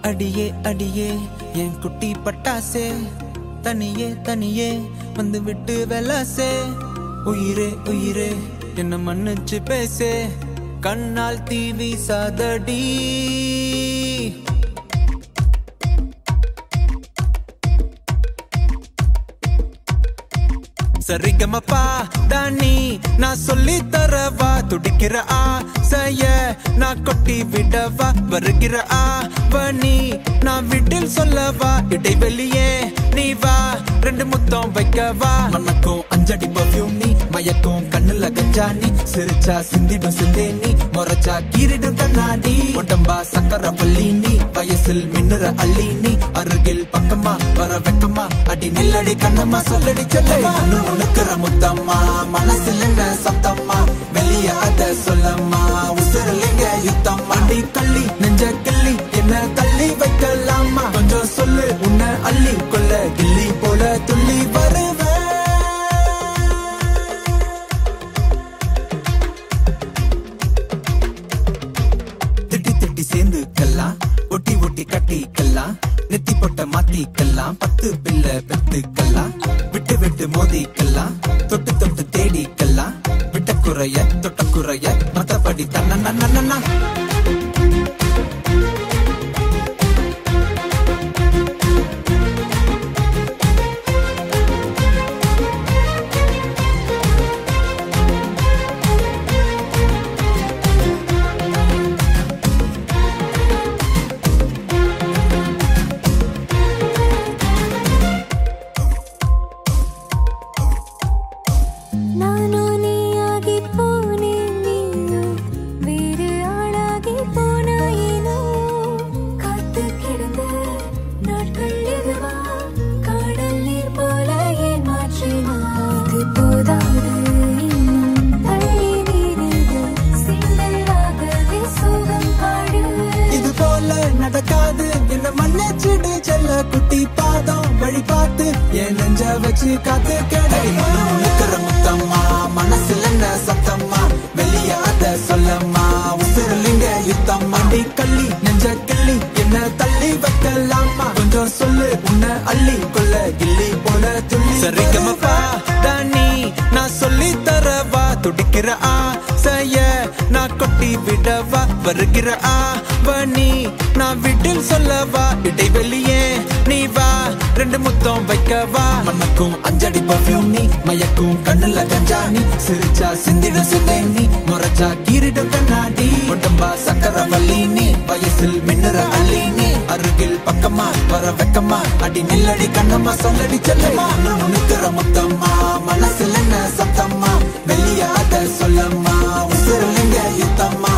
அடியே அடியே என் குட்டி பட்டாசே தனியே தனியே வந்து விட்டு வெலாசே உயிரே உயிரே என்ன மன்னிச்சு பேசே கண்ணால் தீவி சாதடி சரிகமப்பா தானி நான் சொல்லி தரவா துடிக்கிற ஆசைய நான் கொட்டி விடவா வருகிற ஆவணி நான் விட்டில் சொல்லவா இடைவெளியே நீ வா ரெண்டு முத்தம் வைக்கவா மனக்கும் அஞ்சடி பர்ஃபியூம் நீ மயக்கும் கண்ணுல கஞ்சா நீ சிரிச்சா சிந்திடும் சிந்தே நீ முறைச்சா கீரிடும் கண்ணாடி உடம்பா சக்கர பள்ளி நீ வயசில் மின்னுற அள்ளி நீ அருகில் பக்கமா வர வெக்கமா அடி நில்லடி கண்ணம்மா சொல்லடி சொல்லமா உனக்குற முத்தம்மா மனசில் என்ன சத்தம்மா வெளிய அத சொல்லம்மா உசுரலிங்க யுத்தம் அடி கள்ளி நெஞ்ச கிள்ளி என்ன தள்ளி வைக்கலாமா கொஞ்சம் சொல்லு உன்னை அள்ளி கொள்ள கிள்ளி போல துள்ளி வருவேன் திட்டி திட்டி சேர்ந்துக்கலாம் ஒட்டி ஒட்டி கட்டிக்கலாம் நெத்தி பொட்ட மாத்திக்கலாம் 10 பிள்ளை பெத்துக்கலாம் விட்டு விட்டு மோதிக்கலாம் தொட்டு தொட்டு தேடிக்கலாம் விட்ட குறைய தொட்ட குறைய மத்தபடி தன்னா நடக்காது என்ன மன்னிச்சிடு செல்ல குட்டி பாதம் வழி பார்த்து என் நெஞ்ச வச்சு காத்து கிடைக்கிற முத்தம்மா மனசுல என்ன சத்தம்மா வெளிய அத சொல்லம்மா உசுரலிங்க யுத்தம் அடி கள்ளி நெஞ்ச கிள்ளி என்ன தள்ளி வைக்கலாமா கொஞ்சம் சொல்லு உன்னை அள்ளி கொள்ள கிள்ளி போல துள்ளி சரிகமப்பா தானி நான் சொல்லி தரவா துடிக்கிற ஆசைய நான் கொட்டி விடவா வருகிற ஆவணி நான் விட்டில் சொல்லவா இடைவெளியே நீ வா ரெண்டு முத்தம் வைக்கவா மனக்கும் அஞ்சடி பர்ஃபியூம் நீ மயக்கும் கண்ணுல கஞ்சா நீ சிரிச்சா சிந்திடும் சிந்தை நீ முறைச்சா கீரிடும் கண்ணாடி உடம்பா சக்கர வள்ளி நீ வயசில் மின்னுற அள்ளி நீ அருகில் பக்கமா வர வெக்கமா அடி நில்லடி கண்ணம்மா சொல்லடி செல்லமா உனக்குற முத்தம்மா மனசில் என்ன சத்தம்மா வெளிய அத சொல்லம்மா உசுரலிங்க யுத்தம்மா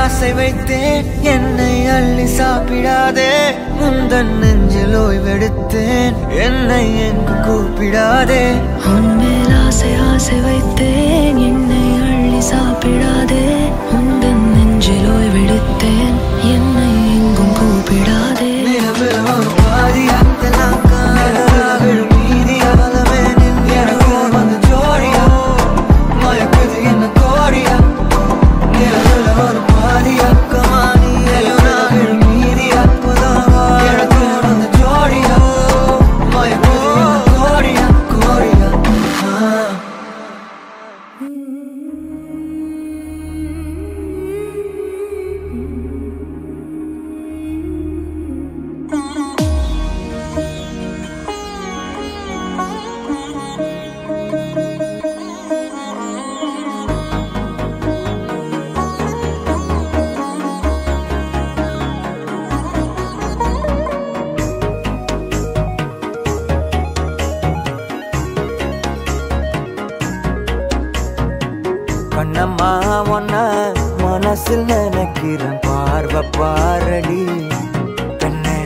ஆசை வைத்தேன் என்னை அள்ளி சாப்பிடாதே முந்தன் நெஞ்சில் ஓய்வெடுத்தேன் என்னை எங்கு கூப்பிடாதே உன்மேல் ஆசை ஆசை வைத்தேன் என்னை அள்ளி சாப்பிடாதே முந்தன் நெஞ்சில் ஓய்வெடுத்தேன் என்னை எங்கும் கூப்பிடாதே கண்ணம்மா ஒன்ன மனசில் நினைக்கிறேன் பார்வை பாரடி பெண்ணே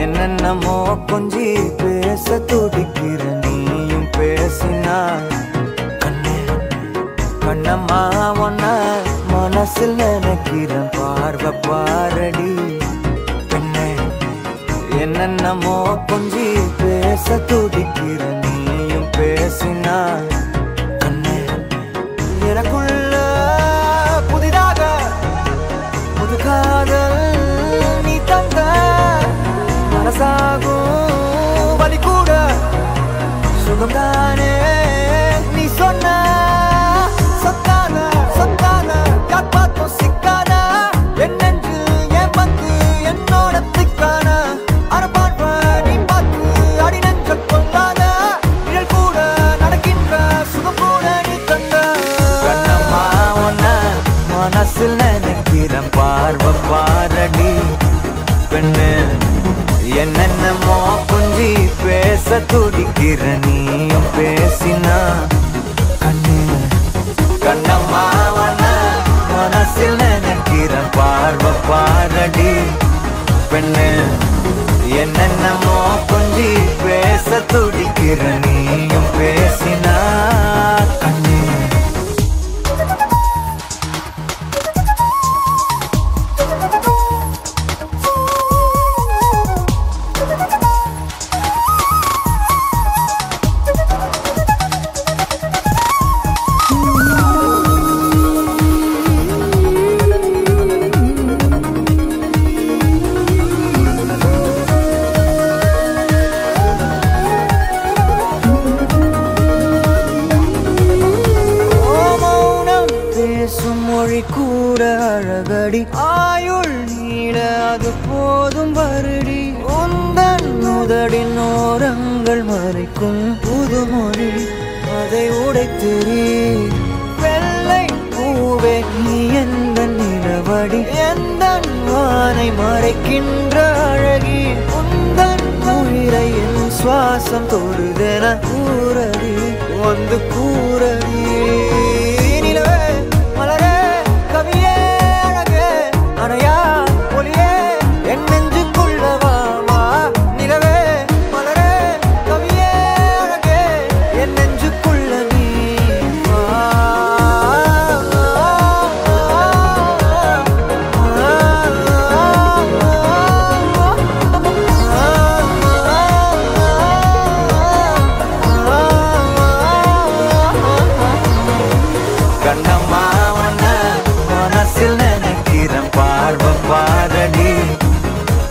என்னென்னமோ கொஞ்சி பேச துடிக்கிற நீயும் பேசினாய் கண்ணே கண்ணம்மா ஒன்ன மனசில் நினைக்கிறேன் பார்வை பாரடி பெண்ணே என்னென்னமோ கொஞ்சி பேச துடிக்கிற நீயும் பேசினாய் எனக்குள்ள புதிதாக புது காதல் நீ தந்த மனசாகும் வலி கூட சுகம்தானே நீ சொன்ன சொத்தான சொத்தான யார் பார்த்தோம் சிக்கான என் நெஞ்சில் என் வந்து என்னோட திக்கான அரபார்வ நீ பார்த்து அடி நெஞ்ச கொள்ளாத நிழல் கூட நடக்கின்ற சுகம் கூட நீ தந்த மனசில் நினைக்கிறேன் பார்வை பாரடி பெண்ணு என்னென்னமோ கொஞ்சி பேச துடிக்கிற நீயும் பேசினா கண்ணு கண்ணம்மா மனசில் நினைக்கிறேன் பார்வை பாரடி பெண்ணு என்னென்னமோ கொஞ்சி பேச துடிக்கிற நீயும் பேசினா கண்ணு கூட அழகடி ஆயுள் நீள அது போதும் வருடி உந்தன் முதடின் ஓரங்கள் மறைக்கும் புதுமொழி அதை உடைத்தெறி வெள்ளை பூவே நீ எந்த நிலவடி எந்த வானை மறைக்கின்ற அழகி உந்தன் உயிரை என் சுவாசம் தொடுதென கூறடி வந்து கூறடி நிலவே மலரே கவியே அழகே அணையா ஒளியே என் நெஞ்சுக்குள்ளவா நிலவே மலரே கவியே அழகே என் நெஞ்சுக்குள்ள நீ கண்ணம்மா மனசில் நினைக்கிறேன் பார்வை பாரடி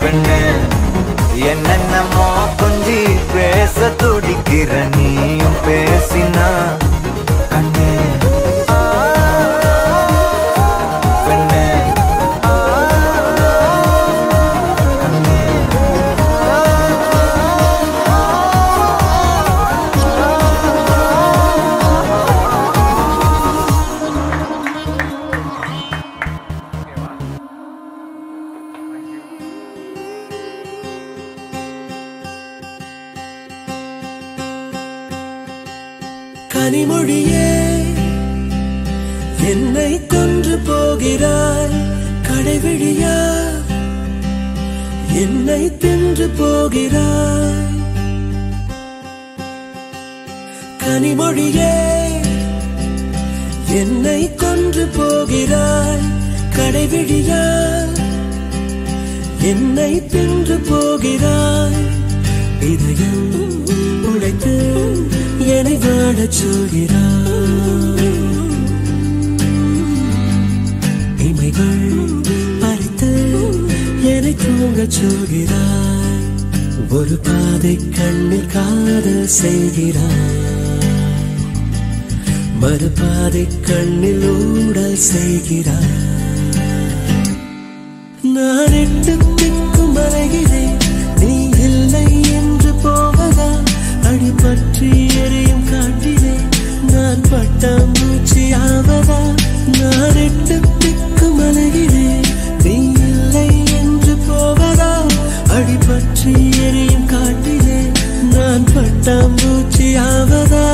பெண்ணு என்னென்னமோ கொஞ்சி பேச துடிக்கிற நீயும் பேசினா கண்ணு பெண்ணு கனிமொழியே என்னை கொன்று போகிறாய் கடைவிழியா என்னை தின்று போகிறாய் கனிமொழியே என்னை கொன்று போகிறாய் கடைவிழியா என்னை தின்று போகிறாய் இதயம் உடைத்து என்னை வாழச் சொல்கிறாய் இமைகள் பறித்து என்னை தூங்கச் சொல்கிறாய் ஒரு பாதை கண்ணில் காதல் செய்கிறாய் மறுபாதை கண்ணில் ஊடல் செய்கிறாய் நான் எட்டு திக்கும் அலைகிறேன் நீ இல்லை என்று போவதா அடிபற்றி எரியும் காட்டிலே நான் பட்டாம்பூச்சி ஆவதா நான் எட்டு திக்கும் அலைகிறேன் நீ இல்லை என்று போவதா அடிபற்றி எரியும் காட்டிலே நான் பட்டாம்பூச்சி ஆவதா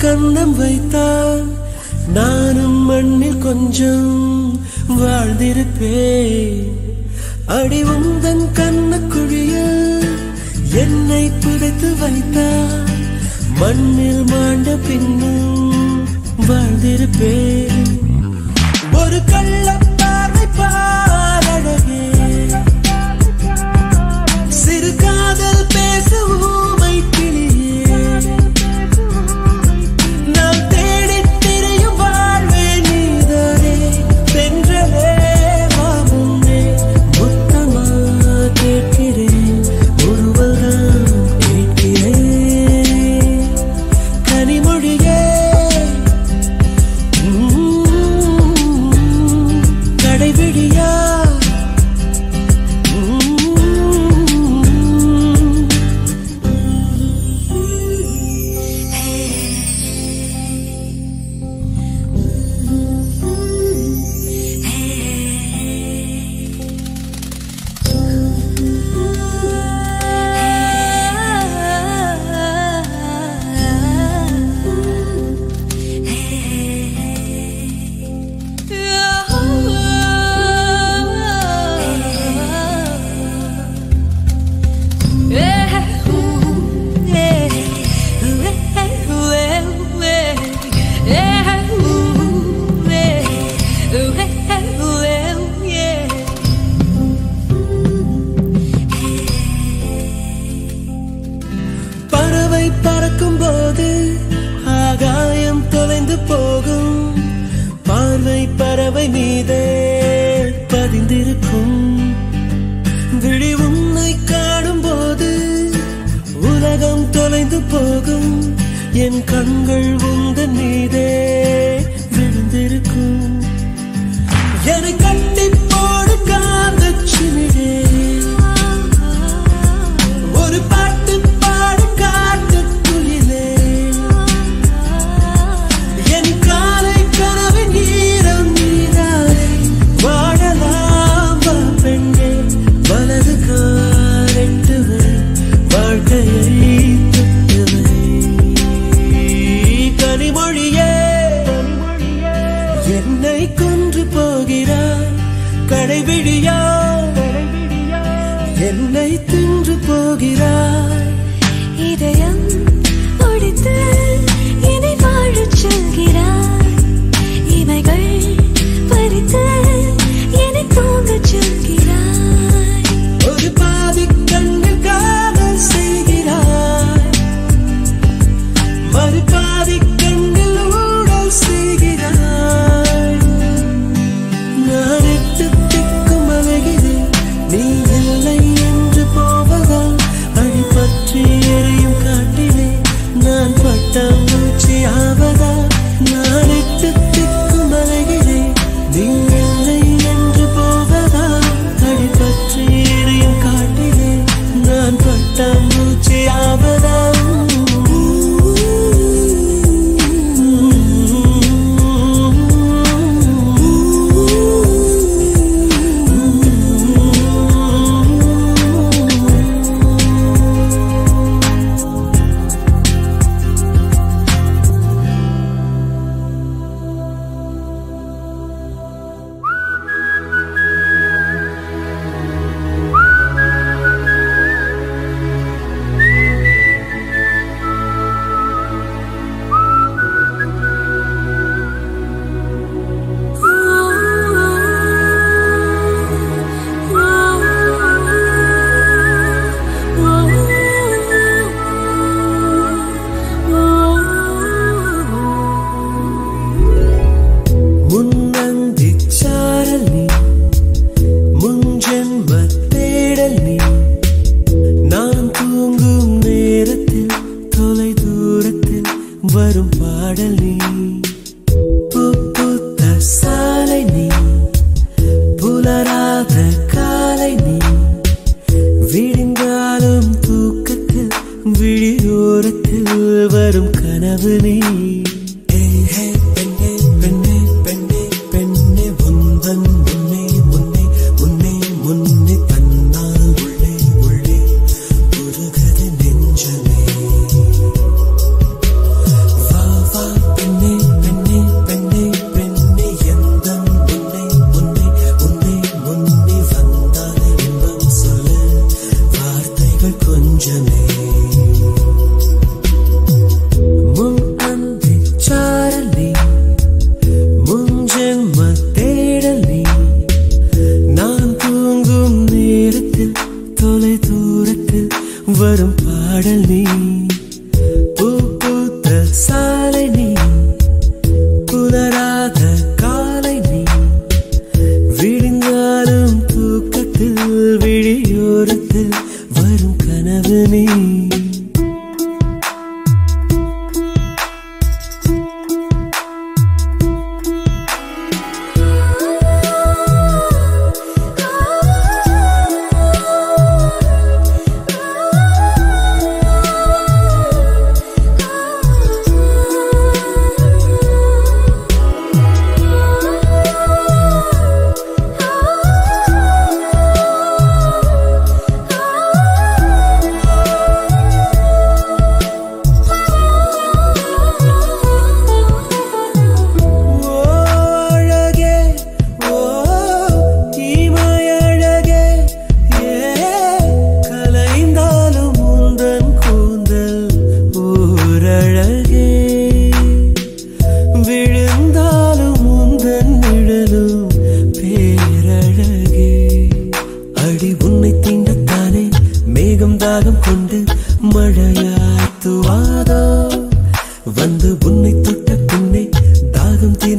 கண்ணம் வைத்தால் நானும் மண்ணில் கொஞ்சம் வாழ்ந்திருப்பேன் அடி உந்தன் கண்ணக்குழியில் என்னை புதைத்து வைத்தால் மண்ணில் மாண்ட பின்னும் வாழ்ந்திருப்பேன் ஒரு கள்ள பார்வை பாரழகே சிறு காதல் பேச ஊமை கிளியே பறவை மீதே பதிந்திருக்கும் விழி உன்னை காணும் போது உலகம் தொலைந்து போகும் என் கண்கள் உந்தன் மீதே விழுந்திருக்கும் என்னை கட்டி போடு காந்தச் சிமிழே ஒரு பாட்டு பாடு காட்டு குயிலே என் காலை கனவின் ஈரம் நீராய் வாழலாம் வா பெண்ணே வலது காலெட்டுவை வாழ்க்கையை தொட்டுவை கனிமொழியே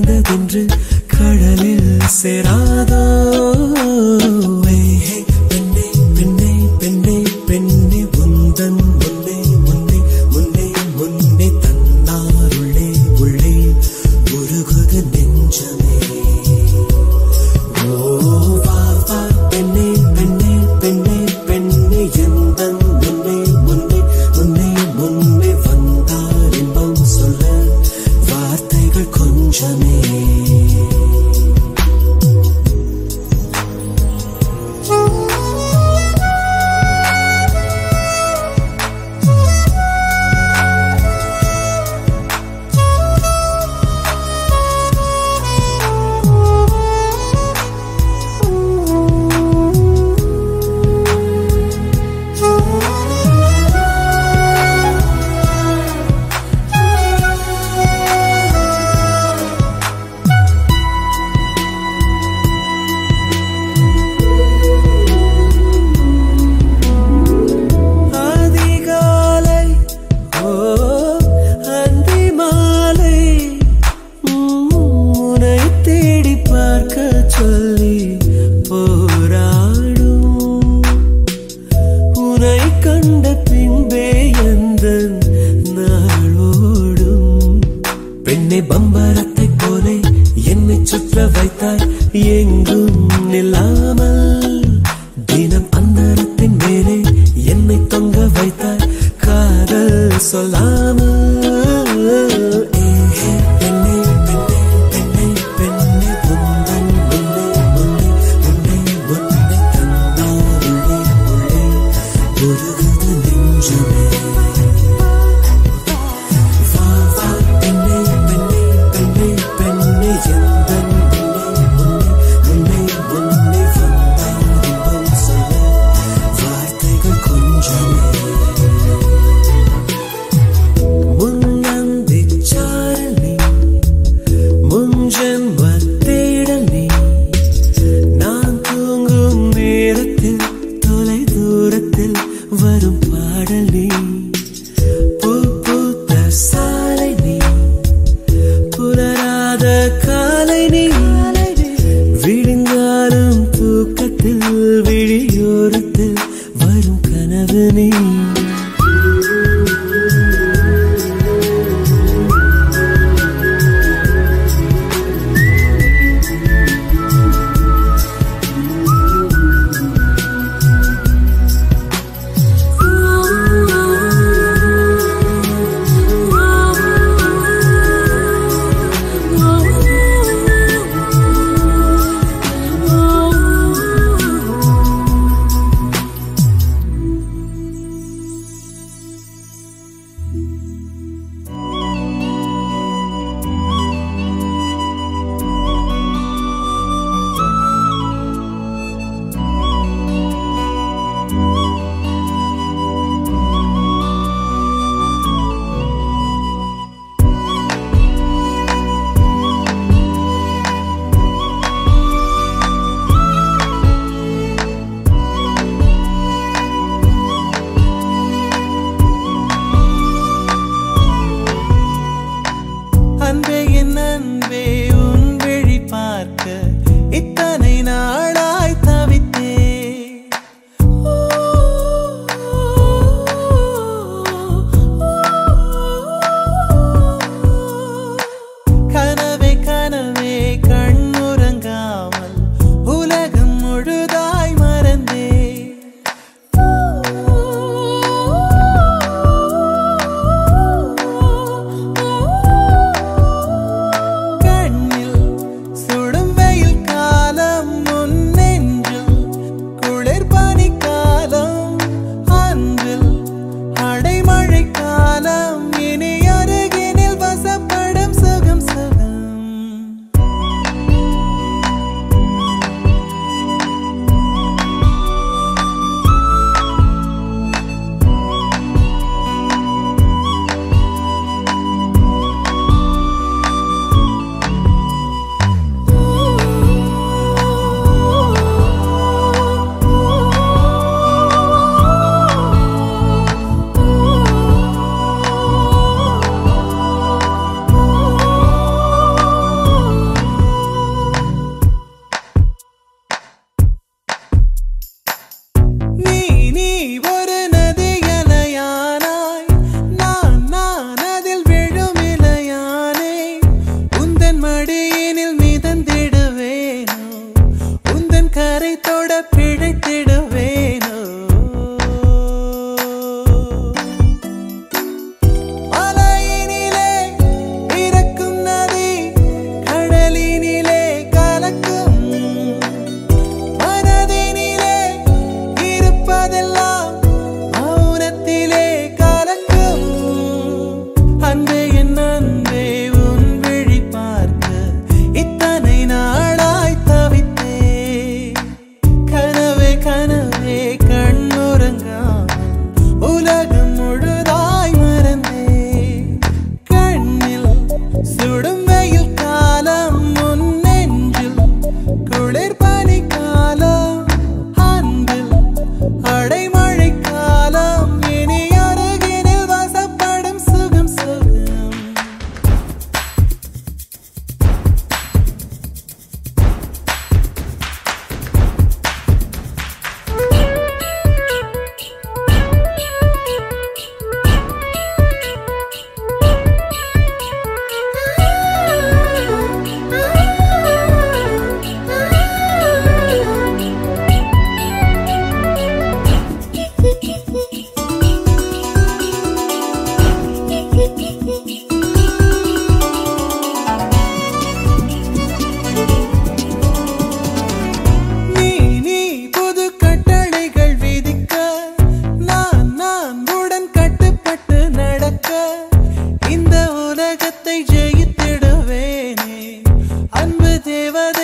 சேர்ந்ததென்று கடலில் சேராதோ பெண்ணே பெண்ணே பெண்ணே பெண்ணே உந்தன் முன்னே முன்னே முன்னே முன்னே தன்னாருள்ளே உள்ளே உருகுது நெஞ்சமே வா வா பெண்ணே பெண்ணே பெண்ணே பெண்ணே எந்தன் முன்னே முன்னே முன்னே முன்னே வந்தால் இன்பம் சொல்ல வார்த்தைகள் கொஞ்சமே பம்பரத்தை போலே என்னை சுற்ற வைத்தாய் எங்கும் நில்லாமல் தினம் அந்தரத்தின் மேலே என்னை தொங்க வைத்தாய் காதல் சொல்லாமல் பெண்ணே பெண்ணே பெண்ணே பெண்ணே உந்தன் முன்னே முன்னே முன்னே முன்னே தன்னாருள்ளே உள்ளே உருகுது நெஞ்சமே வரும் பாடல் நீ பூ பூத்த சாலை நீ புலராத காலை நீ விழுந்தாலும் தூக்கத்தில் விழியோரத்தில் வரும் கனவு நீ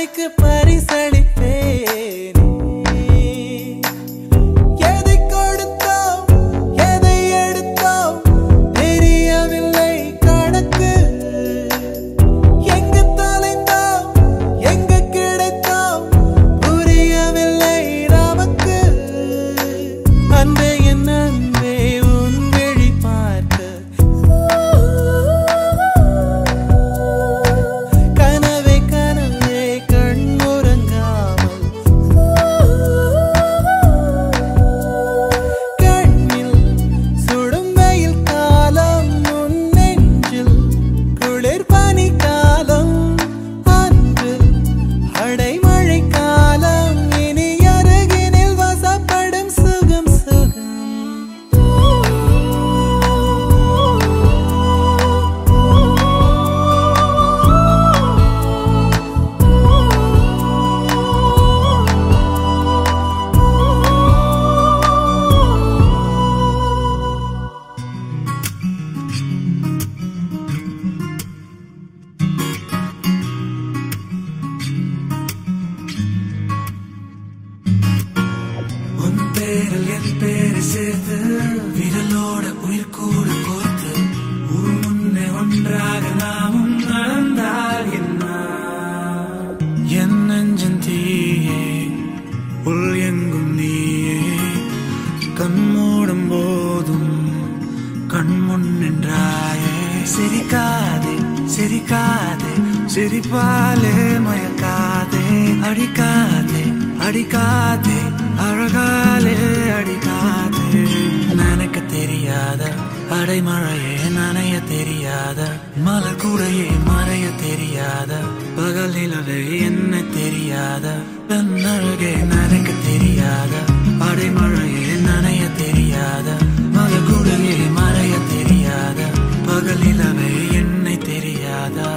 மழைக்கு பரிசளிப்பேன் எதை கொடுத்தோம் எதை எடுத்தோம் தெரியவில்லை கணக்கு எங்கு தொலைந்தோம் எங்கு கிடைத்தோம் புரியவில்லை நமக்கு அன்பே என் அன்பே உன் விழி பார்க்க கனவே கனவே கண்ணுறங்காமல் கண்ணில் சுடும் வெயில் காலம் உன் நெஞ்சில் குளிர் பனி காலம் அன்பில் அடைமழை காலம் இனி அருகினில் வசப்படும் சுகம் சுகம் உன் பேரில் என் பேரை சேர்த்து விரலோட உயிர் கூட கோர்த்து ஊர் முன்னே ஒன்றாக நாமும் நடந்தால் என்ன என் நெஞ்சன் தீயே உள் எங்கும் நீயே கண் மூடும் போதும் கண் முன் நின்றாயே சிரிக்காதே சிரிக்காதே சிரிப்பாலே மயக்காதே அடிக்காதே அடிக்காதே அழகாலே அடிக்காதே நனக்கு தெரியாத அடைமழையே நனைய தெரியாத மலர் கூடையே மறைய தெரியாத பகல் நிலவே என்ன தெரியாத தன் அழகே நனக்கு தெரியாத அடைமழையே நனைய தெரியாத மலர் கூடையே மறைய தெரியாத பகல் நிலவே என்னை தெரியாதா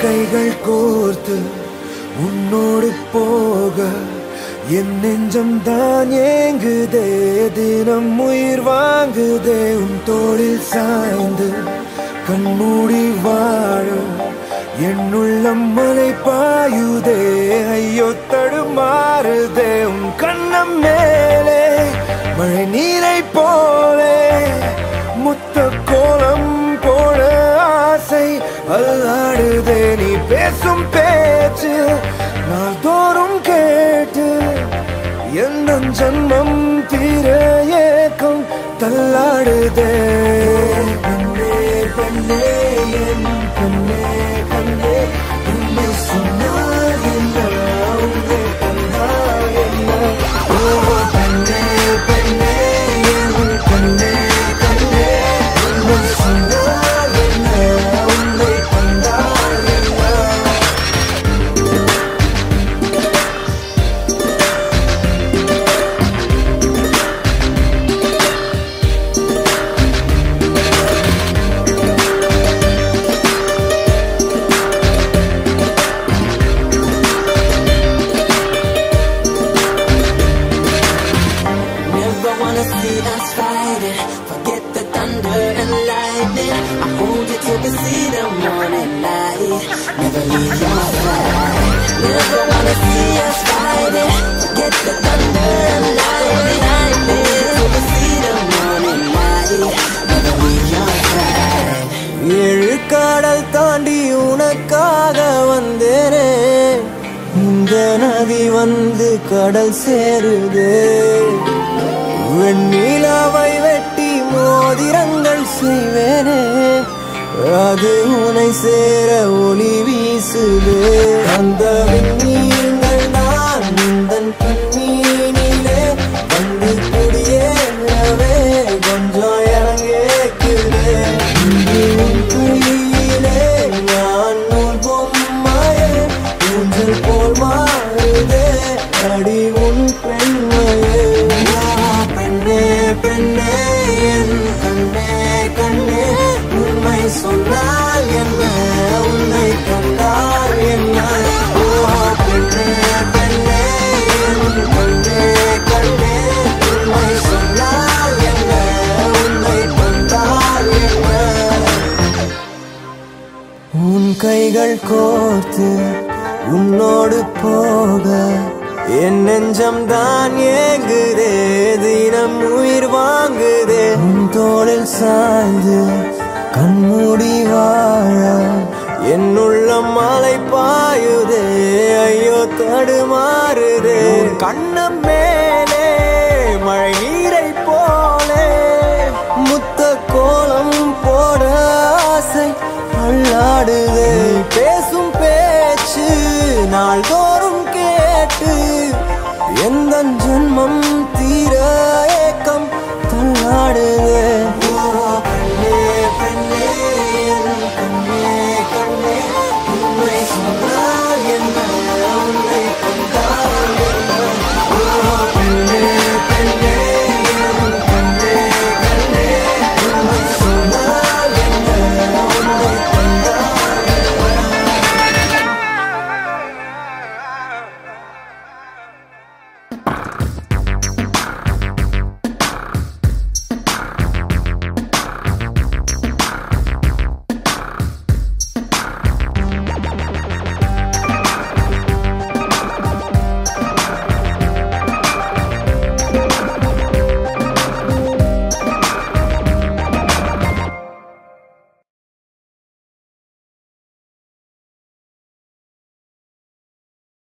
கைகள் கோர்த்து உன்னோடு போக என் நெஞ்சம் தான் ஏங்குதே தினம் உயிர் வாங்குதே உன் தோளில் சாய்ந்து கண்மூடி வாழ என் உள்ளம் மலை பாயுதே ஐயோ தடுமாறுதே உன் கண்ணம் மேலே மழை நீரை போலே முத்த கோலம் போல ஆசை அல்லாடுதே நீ பேசும் பேச்சு நாள்தோறும் கேட்டு என் ஜன்மம் தீர ஏக்கம் தள்ளாடுதே கண்ணே கண்ணே என் கண்ணே கண்ணே உன்னை சொன்னால் என்ன உன்னை கண்டால் என்ன ஓ கண்ணே கண்ணே என் கண்ணே கண்ணே உன்னை சொன்னால் என்ன உன்னை கண்டால் என்ன ஏழு கடல் தாண்டி உனக்காக வந்தேனே இந்த நதி வந்து கடல் சேருதே வெண்ணிலாவை வெட்டி மோதிரங்கள் செய்வேனே அது உனை சேர ஒளி வீசுதே அந்த விண்ணீர்கள் நான் உந்தன் கண்ணீனிலே வந்து குடியேறவே கொஞ்சம் இறங்கேக்குதே கையிலே நான் நூல் பொம்மையே ஊஞ்சல் போல் மாறுதே அடி உன் பெண்மையே பெண்ணே பெண்ணே என் கண்ணே கண்ணே உண்மை சொன்னால் என்ன உன்னை கண்டால் என்ன ஓ பெண்ணே பெண்ணே என் கண்ணே கண்ணே உண்மை சொன்னால் என்ன உன்னை கண்டால் என்ன உன் கைகள் கோர்த்து உன்னோடு போக என் நெஞ்சம் தான் ஏங்குதே தினம் உயிர் வாங்குதே உன் தோளில் சாய்ந்து கண்மூடி வாழ என் உள்ளம் மலை பாயுதே ஐயோ தடுமா